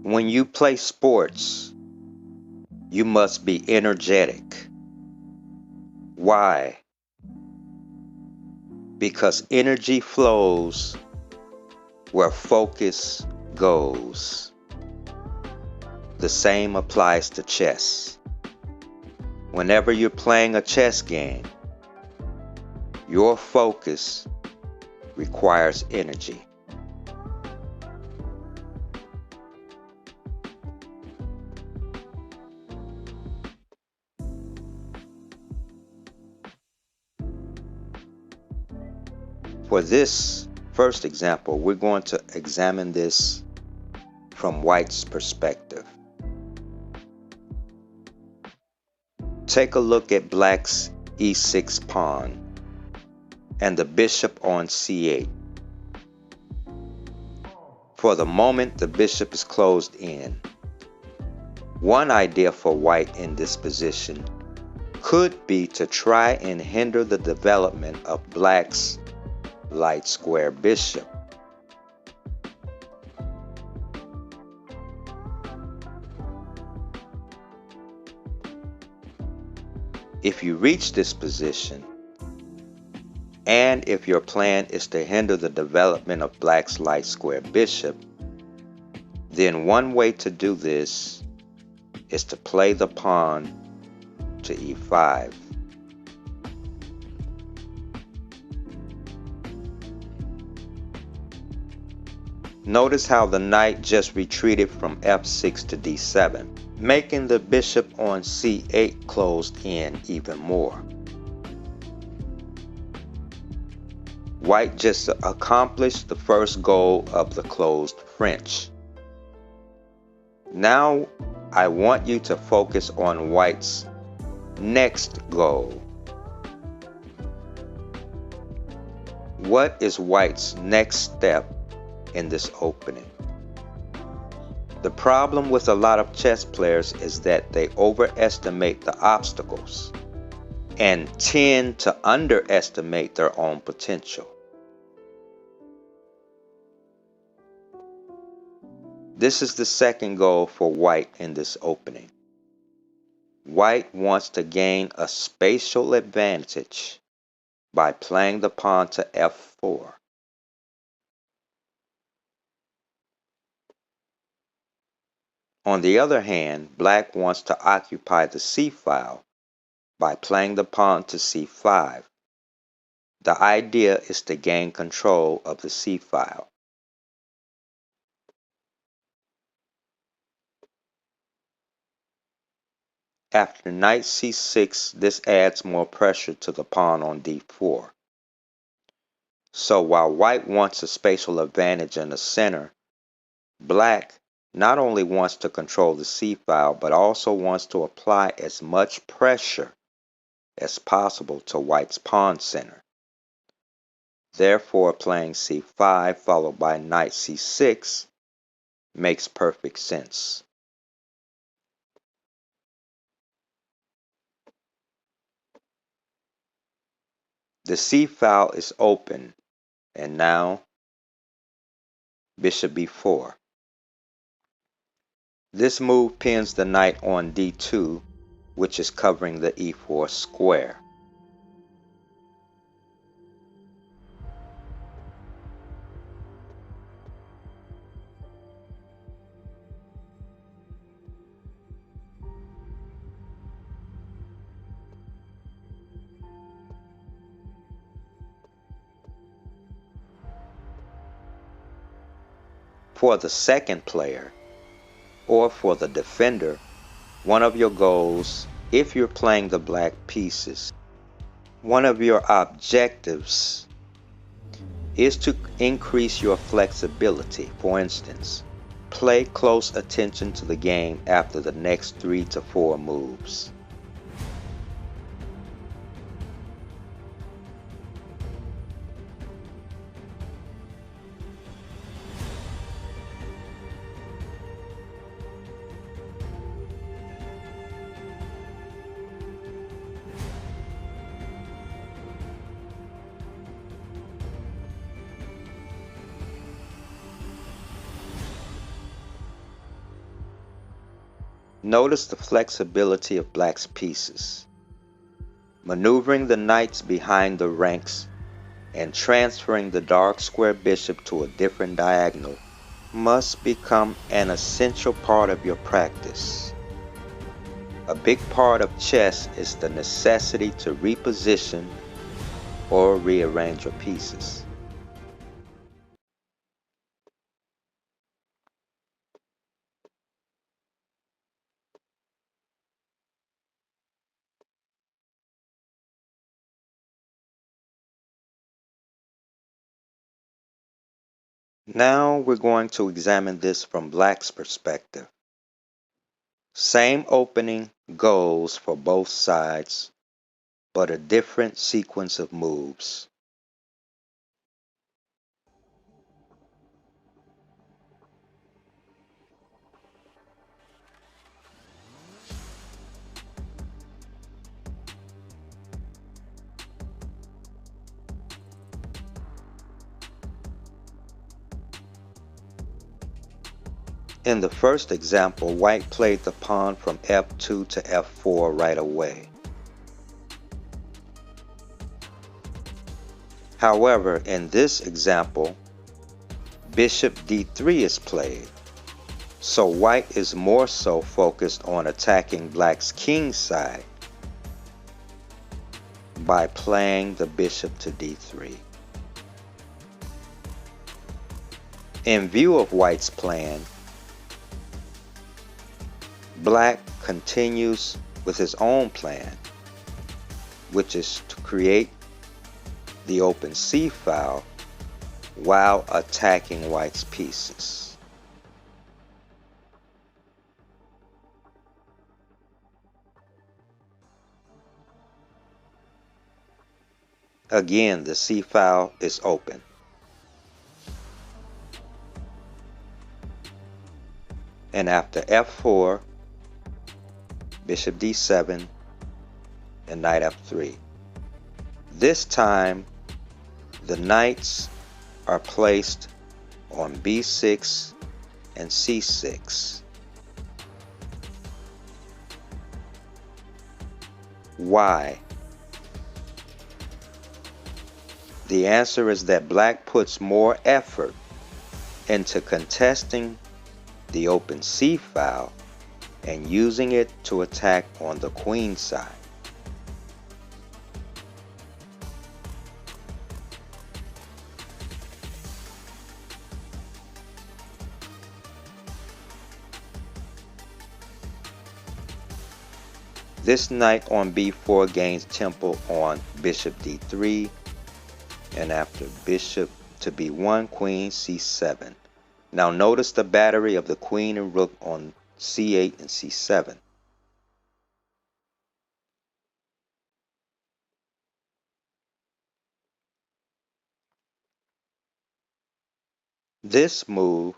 When you play sports, you must be energetic. Why? Because energy flows where focus goes. The same applies to chess. Whenever you're playing a chess game, your focus requires energy. For this first example, we're going to examine this from White's perspective. Take a look at Black's e6 pawn and the bishop on c8. For the moment, the bishop is closed in. One idea for White in this position could be to try and hinder the development of Black's light square bishop. If you reach this position, and if your plan is to hinder the development of Black's light square bishop, then one way to do this is to play the pawn to e5. Notice how the knight just retreated from f6 to d7, making the bishop on c8 closed in even more. White just accomplished the first goal of the closed French. Now I want you to focus on White's next goal. What is White's next step in this opening? The problem with a lot of chess players is that they overestimate the obstacles and tend to underestimate their own potential. This is the second goal for White in this opening. White wants to gain a spatial advantage by playing the pawn to f4. On the other hand, Black wants to occupy the c-file by playing the pawn to c5. The idea is to gain control of the c-file. After knight c6, this adds more pressure to the pawn on d4. So while White wants a spatial advantage in the center, Black not only wants to control the c-file, but also wants to apply as much pressure as possible to White's pawn center. Therefore, playing c5 followed by knight c6 makes perfect sense. The c-file is open, and now bishop b4. This move pins the knight on d2, which is covering the e4 square. For the second player, or for the defender, one of your goals, if you're playing the black pieces, one of your objectives is to increase your flexibility. For instance, play close attention to the game after the next 3 to 4 moves. Notice the flexibility of black's pieces. Maneuvering the knights behind the ranks and transferring the dark square bishop to a different diagonal must become an essential part of your practice. A big part of chess is the necessity to reposition or rearrange your pieces. Now we're going to examine this from black's perspective. Same opening goes for both sides, but a different sequence of moves. In the first example, white played the pawn from f2 to f4 right away. However, in this example, bishop d3 is played, so white is more so focused on attacking black's king side by playing the bishop to d3. In view of white's plan, black continues with his own plan, which is to create the open C file while attacking white's pieces. Again, the C file is open. And after f4, bishop d7, and knight f3. This time, the knights are placed on b6 and c6. Why? The answer is that black puts more effort into contesting the open C file and using it to attack on the queen side. This knight on b4 gains tempo on bishop d3, and after bishop to b1, queen c7. Now notice the battery of the queen and rook on c8 and c7. This move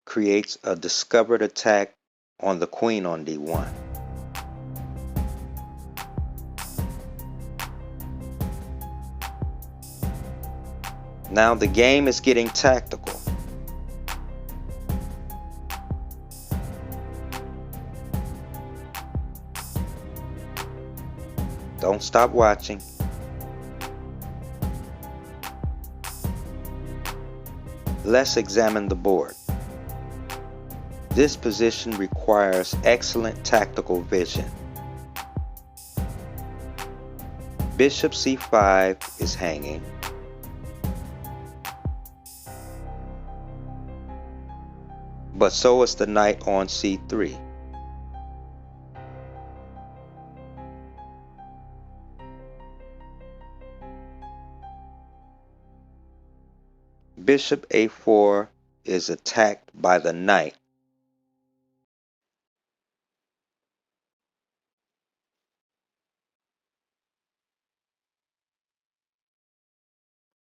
creates a discovered attack on the queen on d1. Now the game is getting tactical. Don't stop watching. Let's examine the board. This position requires excellent tactical vision. Bishop c5 is hanging. But so is the knight on c3. Bishop a4 is attacked by the knight.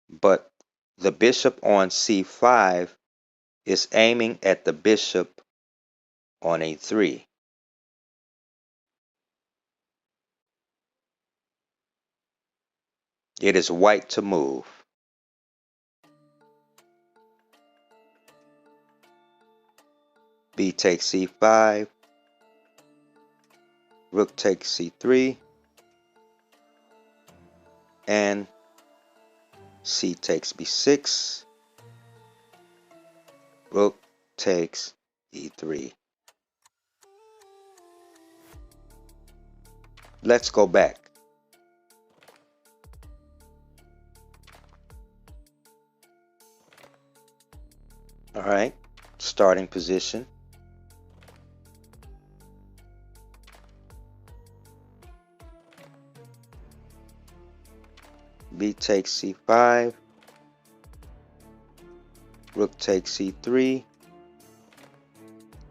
But the bishop on c5 is aiming at the bishop on a3. It is white to move. B takes c5, rook takes c3, and c takes b6, rook takes e3. Let's go back. All right, starting position. B takes c5, rook takes c3.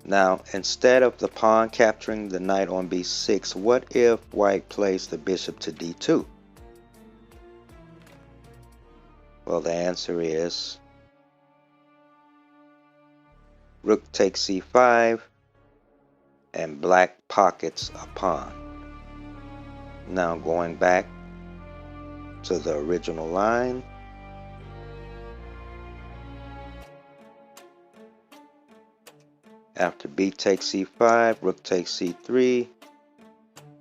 Now, instead of the pawn capturing the knight on b6, what if white plays the bishop to d2? Well, the answer is rook takes c5, and black pockets a pawn. Now going back to the original line. After b takes c5, rook takes c3,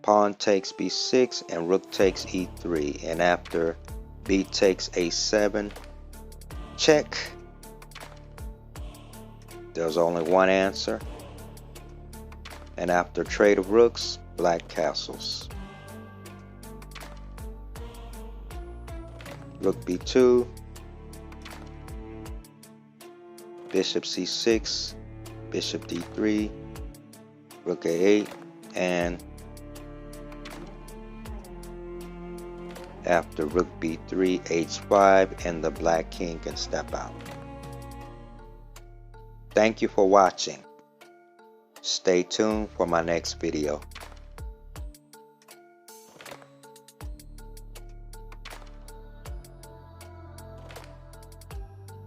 pawn takes b6, and rook takes e3. And after b takes a7, check. There's only one answer. And after trade of rooks, black castles. Rook b2, bishop c6, bishop d3, rook a8, and after rook b3, h5, and the black king can step out. Thank you for watching. Stay tuned for my next video.